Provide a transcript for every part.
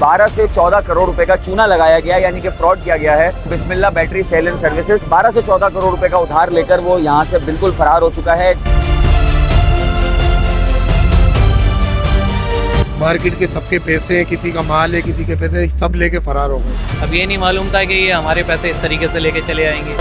12 से 14 करोड़ रुपए का चूना लगाया गया, यानी कि फ्रॉड किया गया है। बिस्मिल्लाह बैटरी सेल एंड सर्विसेज 12 से 14 करोड़ रुपए का उधार लेकर वो यहाँ से बिल्कुल फरार हो चुका है। मार्केट के सबके पैसे हैं, किसी का माल है, किसी के पैसे, सब लेके फरार हो गए। अब ये नहीं मालूम था कि ये हमारे पैसे इस तरीके से लेके चले आएंगे।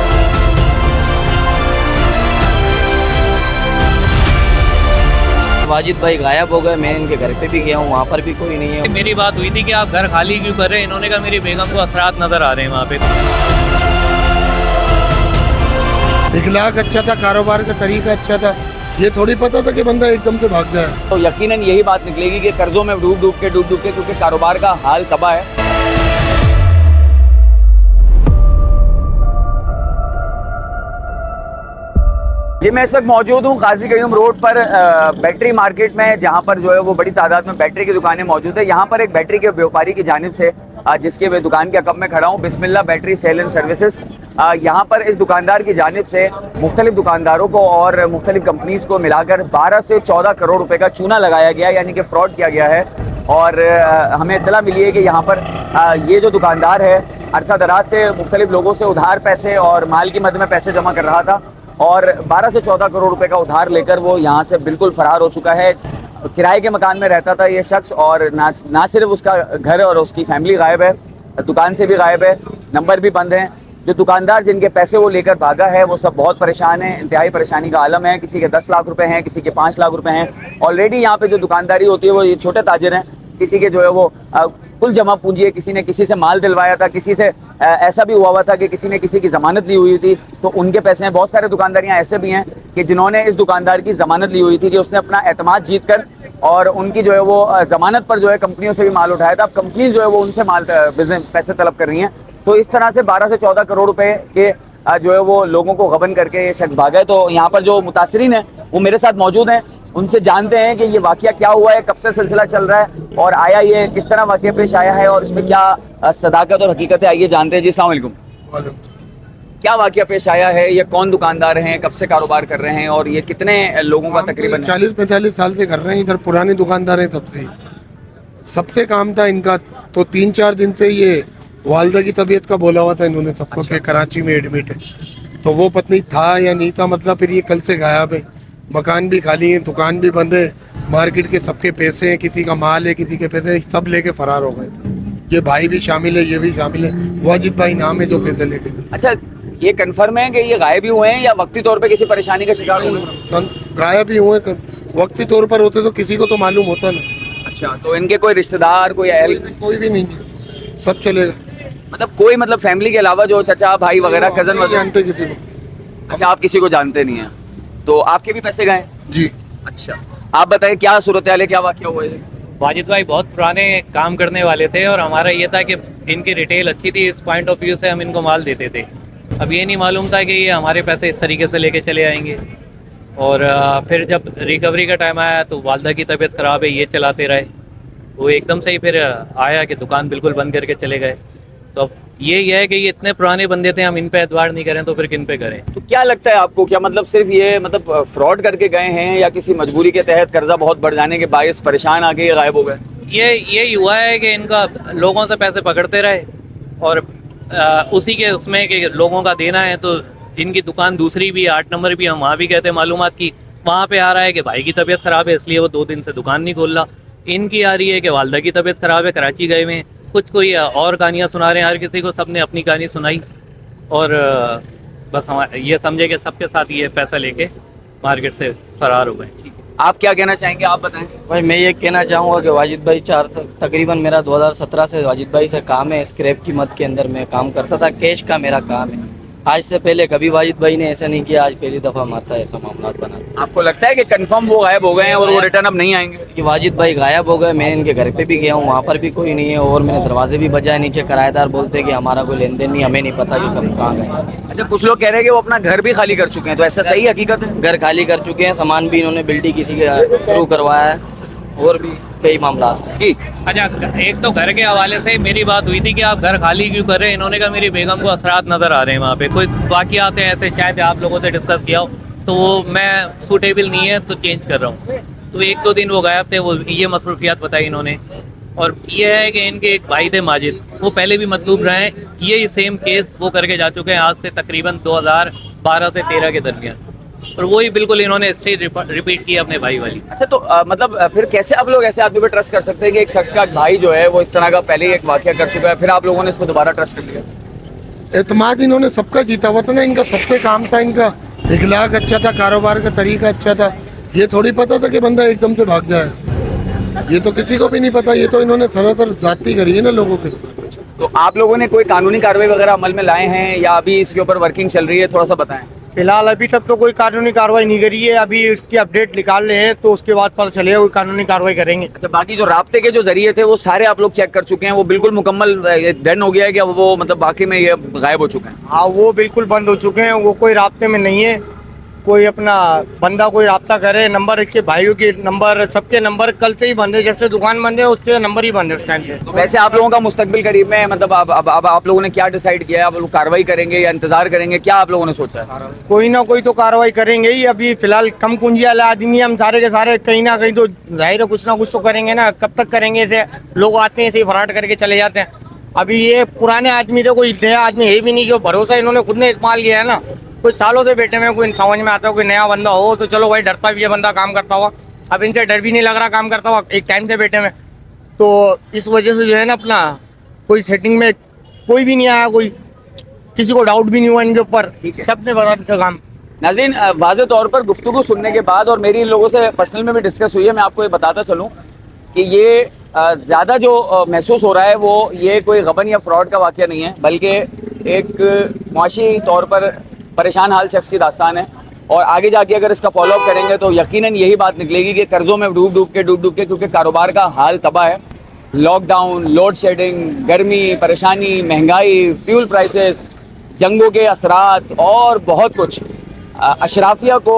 वाजिद भाई गायब हो गए। मैं इनके घर पे भी गया हूँ, वहाँ पर भी कोई नहीं है। मेरी बात हुई थी कि आप घर खाली क्यों कर रहे हैं, इन्होंने कहा मेरी बेगम को असरात नजर आ रहे हैं वहाँ पे। 1 लाख अच्छा था, कारोबार का तरीका अच्छा था, ये थोड़ी पता था कि बंदा एकदम से भाग जाए। तो यकीनन यही बात निकलेगी कि कर्जों में डूब डूब के क्योंकि कारोबार का हाल तबाह है। जी मैं इस वक्त मौजूद हूँ गाजी कयूम रोड पर बैटरी मार्केट में, जहाँ पर जो है वो बड़ी तादाद में बैटरी की दुकानें मौजूद है। यहाँ पर एक बैटरी के व्यापारी की जानिब से जिसके मैं दुकान के अकब में खड़ा हूँ, बिस्मिल्लाह बैटरी सेल एंड सर्विसेज, यहाँ पर इस दुकानदार की जानिब से मुख्तलिफ दुकानदारों को और मुख्तलिफ कंपनीज को मिलाकर 12 से 14 करोड़ रुपए का चूना लगाया गया, यानी कि फ्रॉड किया गया है। और हमें इत्तला मिली है कि यहाँ पर ये जो दुकानदार है अरसा दराज से मुख्तलिफ लोगों से उधार पैसे और माल की मद में पैसे जमा कर रहा था और 12 से 14 करोड़ रुपए का उधार लेकर वो यहाँ से बिल्कुल फरार हो चुका है। किराए के मकान में रहता था ये शख्स और ना सिर्फ उसका घर और उसकी फैमिली गायब है, दुकान से भी गायब है, नंबर भी बंद हैं। जो दुकानदार जिनके पैसे वो लेकर भागा है वो सब बहुत परेशान हैं, इंतहाई परेशानी का आलम है। किसी के 10 लाख रुपए हैं, किसी के 5 लाख रुपए हैं। ऑलरेडी यहाँ पे जो दुकानदारी होती है वो ये छोटे ताजिर हैं, किसी के जो है वो कुल जमा पूंजी है, किसी ने किसी से माल दिलवाया था, किसी से ऐसा भी हुआ था कि किसी ने किसी की ज़मानत ली हुई थी तो उनके पैसे हैं। बहुत सारे दुकानदारियां ऐसे भी हैं कि जिन्होंने इस दुकानदार की ज़मानत ली हुई थी कि उसने अपना एतमाद जीत कर और उनकी जो है वो ज़मानत पर जो है कंपनियों से भी माल उठाया था। अब कंपनी जो है वो उनसे माल बिजनेस पैसे तलब कर रही हैं। तो इस तरह से 12 से 14 करोड़ रुपए के जो है वो लोगों को गबन करके ये शख्स भागा है। तो यहाँ पर जो मुतासरीन है वो मेरे साथ मौजूद हैं, उनसे जानते हैं कि ये वाकया क्या हुआ है, कब से सिलसिला चल रहा है और आया ये किस तरह वाकया पेश आया है और इसमें क्या सदाकत और हकीकत है। आइए जानते हैं। जी अस्सलाम वालेकुम। क्या वाकया पेश आया है, ये कौन दुकानदार हैं, कब से कारोबार कर रहे हैं और ये कितने लोगों का तकरीबन 40-45 साल से कर रहे हैं। इधर पुराने दुकानदार हैं, सबसे काम था इनका। तो 3-4 दिन से ये वालदा की तबीयत का बोला हुआ था इन्होंने सबको कि कराची में एडमिट है। तो वो पत्नी था या नहीं था, मतलब फिर ये कल से गायब है। मकान भी खाली है, दुकान भी बंद है, मार्केट के सबके पैसे हैं, किसी का माल है, किसी के पैसे, सब लेके फरार हो गए। ये भाई भी शामिल है, ये भी शामिल है। वाजिद भाई नाम है जो पैसे लेके। अच्छा, ये कंफर्म है कि ये गायब ही हुए हैं या वक्ती तौर पे किसी परेशानी का शिकार हुए? गायब ही हुए। वक्ती तौर पर होते तो किसी को तो मालूम होता ना। अच्छा, तो इनके कोई रिश्तेदार, कोई अहल? कोई भी नहीं है, सब चलेगा। मतलब कोई, मतलब फैमिली के अलावा जो चचा भाई वगैरह कजन वगैरह जानते किसी को? अच्छा, आप किसी को जानते नहीं हैं, तो आपके भी पैसे गए? जी। अच्छा, आप बताएं क्या सूरत हाल है, क्या वाकया हुआ है? वाजिद भाई बहुत पुराने काम करने वाले थे और हमारा ये था कि इनकी रिटेल अच्छी थी, इस पॉइंट ऑफ व्यू से हम इनको माल देते थे। अब ये नहीं मालूम था कि ये हमारे पैसे इस तरीके से लेके चले आएंगे। और फिर जब रिकवरी का टाइम आया तो वालदा की तबीयत ख़राब है, ये चलाते रहे। वो एकदम से ही फिर आया कि दुकान बिल्कुल बंद करके चले गए। तो अब ये है कि ये इतने पुराने बंदे थे, हम इन पे एतबार नहीं करें तो फिर किन पे करें? तो क्या लगता है आपको, क्या मतलब सिर्फ ये मतलब फ्रॉड करके गए हैं या किसी मजबूरी के तहत कर्जा बहुत बढ़ जाने के बायस परेशान आके ये गायब हो गए? ये हुआ है कि इनका लोगों से पैसे पकड़ते रहे और उसी के उसमें कि लोगों का देना है। तो इनकी दुकान दूसरी भी 8 नंबर भी, हम वहाँ भी कहते हैं मालूमात की, वहाँ पे आ रहा है कि भाई की तबीयत ख़राब है इसलिए वो 2 दिन से दुकान नहीं खोल रहा। इनकी आ रही है कि वालदा की तबीयत ख़राब है, कराची गए हुए, कुछ कोई और कहानियाँ सुना रहे हैं। हर किसी को सबने अपनी कहानी सुनाई और बस हम ये समझे कि सबके साथ ये पैसा लेके मार्केट से फरार हो गए। आप क्या कहना चाहेंगे, आप बताएं। भाई मैं ये कहना चाहूँगा कि वाजिद भाई तकरीबन मेरा 2017 से वाजिद भाई से काम है। स्क्रैप की मद के अंदर मैं काम करता था, कैश का मेरा काम है। आज से पहले कभी वाजिद भाई ने ऐसा नहीं किया, आज पहली दफ़ा हमारे साथ ऐसा मामला बना। आपको लगता है कि कंफर्म वो गायब हो गए हैं और वो रिटर्न अब नहीं आएंगे? कि वाजिद भाई गायब हो गए। मैं इनके घर पे भी गया हूँ, वहाँ पर भी कोई नहीं है और मैंने दरवाजे भी बजाए, नीचे किराएदार बोलते हैं कि हमारा कोई लेन देन नहीं, हमें नहीं पता कि कब कहाँ गए। अच्छा, कुछ लोग कह रहे हैं कि वो अपना घर भी खाली कर चुके हैं, तो ऐसा सही हकीकत है? घर खाली कर चुके हैं, सामान भी इन्होंने बिल्टी किसी के थ्रू करवाया है और भी कई मामला जी। अच्छा, एक तो घर के हवाले से मेरी बात हुई थी कि आप घर खाली क्यों कर रहे हैं, इन्होंने कहा मेरी बेगम को असरात नज़र आ रहे हैं वहाँ पे। कोई वाक़यात है ऐसे, शायद आप लोगों से डिस्कस किया हो, तो वो मैं सूटेबल नहीं है तो चेंज कर रहा हूँ। तो 1-2 दिन वो गायब थे, वो ये मसरूफियात बताई इन्होंने और ये है कि इनके एक भाई थे माजिद, वो पहले भी मतलूब रहे हैं, ये सेम केस वो करके जा चुके हैं आज से तकरीबन 2012 से 13 के दरमियान, और वही बिल्कुल इन्होंने स्टेज रिपीट की अपने भाई वाली। अच्छा, तो मतलब फिर कैसे आप लोग ऐसे आदमी पे ट्रस्ट कर सकते हैं कि एक शख्स का भाई जो है वो इस तरह का पहले ही एक वाकया कर चुका है, फिर आप लोगों ने इसको दोबारा ट्रस्ट कर लिया? एतमाद इन्होंने सबका जीता हुआ था ना, इनका सबसे काम था, इनका इखलाक अच्छा था, कारोबार का तरीका अच्छा था। ये थोड़ी पता था कि बंदा एकदम से भाग जाए, ये तो किसी को भी नहीं पता, ये तो इन्होंने सरासर जाती करी है ना लोगों के। तो आप लोगों ने कोई कानूनी कार्रवाई वगैरह अमल में लाए हैं या अभी इसके ऊपर वर्किंग चल रही है, थोड़ा सा बताएं। फिलहाल अभी तक तो कोई कानूनी कार्रवाई नहीं करी है, अभी इसकी अपडेट निकाल रहे हैं तो उसके बाद पता चलेगा कोई कानूनी कार्रवाई करेंगे। अच्छा, बाकी जो राब्ते के जो जरिए थे वो सारे आप लोग चेक कर चुके हैं, वो बिल्कुल मुकम्मल डन हो गया है कि अब वो मतलब बाकी में ये गायब हो चुके हैं? हाँ, वो बिल्कुल बंद हो चुके हैं, वो कोई राब्ते में नहीं है। कोई अपना बंदा कोई राब्ता करे, नंबर इसके भाइयों के नंबर, सबके नंबर कल से ही बंद है, जब से दुकान बंद है उससे नंबर ही बंद है उस टाइम से। तो वैसे आप लोगों का मुस्तकबिल करीब में मतलब अब आप लोगों ने क्या डिसाइड किया है? आप लोग कार्रवाई करेंगे या इंतजार करेंगे, क्या आप लोगों ने सोचा है? कोई ना कोई तो कार्रवाई करेंगे ही। अभी फिलहाल कम पूंजी वाला आदमी हम सारे के सारे, कहीं ना कहीं तो जाहिर है कुछ ना कुछ तो करेंगे ना। कब तक करेंगे? ऐसे लोग आते हैं ऐसे ही फराड करके चले जाते हैं। अभी ये पुराने आदमी थे, कोई नया आदमी है भी नहीं, जो भरोसा इन्होंने खुद ने इस्तेमाल किया है ना। कुछ सालों से बैठे में कोई समझ में आता है, कोई नया बंदा हो तो चलो भाई डरता भी है बंदा काम करता हुआ, अब इनसे डर भी नहीं लग रहा काम करता हुआ, एक टाइम से बैठे में। तो इस वजह से जो है ना अपना कोई सेटिंग में कोई भी नहीं आया, कोई किसी को डाउट भी नहीं हुआ इनके ऊपर, सबने बराबर था काम। नाज़रीन, वाज़े तौर पर गुफ्तगू सुनने के बाद और मेरी इन लोगों से पर्सनल में भी डिस्कस हुई है, मैं आपको ये बताता चलूँ कि ये ज़्यादा जो महसूस हो रहा है वो ये कोई गबन या फ्रॉड का वाक़या नहीं है, बल्कि एक मुआशी तौर पर परेशान हाल शख्स की दास्तान है। और आगे जाके अगर इसका फॉलोअप करेंगे तो यकीनन यही बात निकलेगी कि कर्ज़ों में डूब डूब के क्योंकि कारोबार का हाल तबाह है। लॉकडाउन, लोड शेडिंग, गर्मी, परेशानी, महंगाई, फ्यूल प्राइसेस, जंगों के असरात और बहुत कुछ अशराफिया को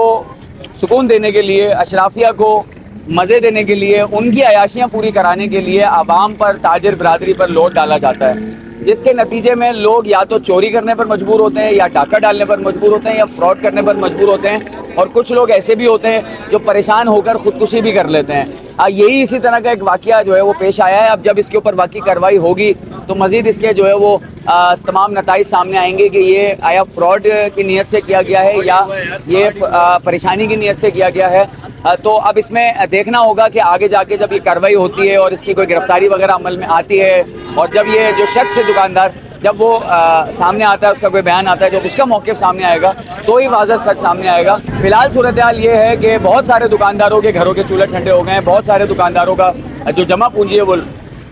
सुकून देने के लिए, अशराफिया को मज़े देने के लिए, उनकी अयाशियाँ पूरी कराने के लिए आवाम पर, ताजिर बरादरी पर लोड डाला जाता है, जिसके नतीजे में लोग या तो चोरी करने पर मजबूर होते हैं, या डाका डालने पर मजबूर होते हैं, या फ्रॉड करने पर मजबूर होते हैं। और कुछ लोग ऐसे भी होते हैं जो परेशान होकर ख़ुदकुशी भी कर लेते हैं। यही इसी तरह का एक वाक़या जो है वो पेश आया है। अब जब इसके ऊपर वाकई कार्रवाई होगी तो मज़ीद इसके जो है वो तमाम नताइज सामने आएंगे कि ये आया फ्रॉड की नीयत से किया गया है या ये परेशानी की नीयत से किया गया है। तो अब इसमें देखना होगा कि आगे जाके जब ये कार्रवाई होती है और इसकी कोई गिरफ्तारी वगैरह अमल में आती है, और जब ये जो शख्स है दुकानदार, जब वो सामने आता है, उसका कोई बयान आता है, जब उसका मौक़िफ़ सामने आएगा तो ही वाज़ह सच सामने आएगा। फ़िलहाल सूरत हाल ये है कि बहुत सारे दुकानदारों के घरों के चूल्हे ठंडे हो गए हैं, बहुत सारे दुकानदारों का जो जमा पूंजी है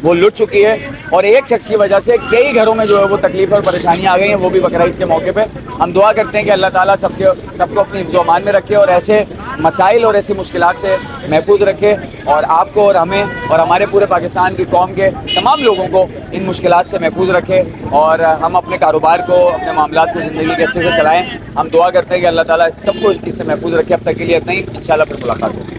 वो लुट चुकी है, और एक शख्स की वजह से कई घरों में जो है वो तकलीफ और परेशानियाँ आ गई हैं, वो भी बकरीद के मौके पे। हम दुआ करते हैं कि अल्लाह ताला सबको अपनी ज़ुबान में रखे और ऐसे मसाइल और ऐसी मुश्किलात से महफूज रखे, और आपको और हमें और हमारे पूरे पाकिस्तान की कौम के तमाम लोगों को इन मुश्किलात से महफूज रखे, और हम अपने कारोबार को, अपने मामलात को ज़िंदगी के अच्छे से चलाएँ। हम दुआ करते हैं कि अल्लाह ताला सबको इस चीज़ से महफूज रखे। अब तक के लिए इतना ही, इंशाल्लाह फिर मुलाकात होगी।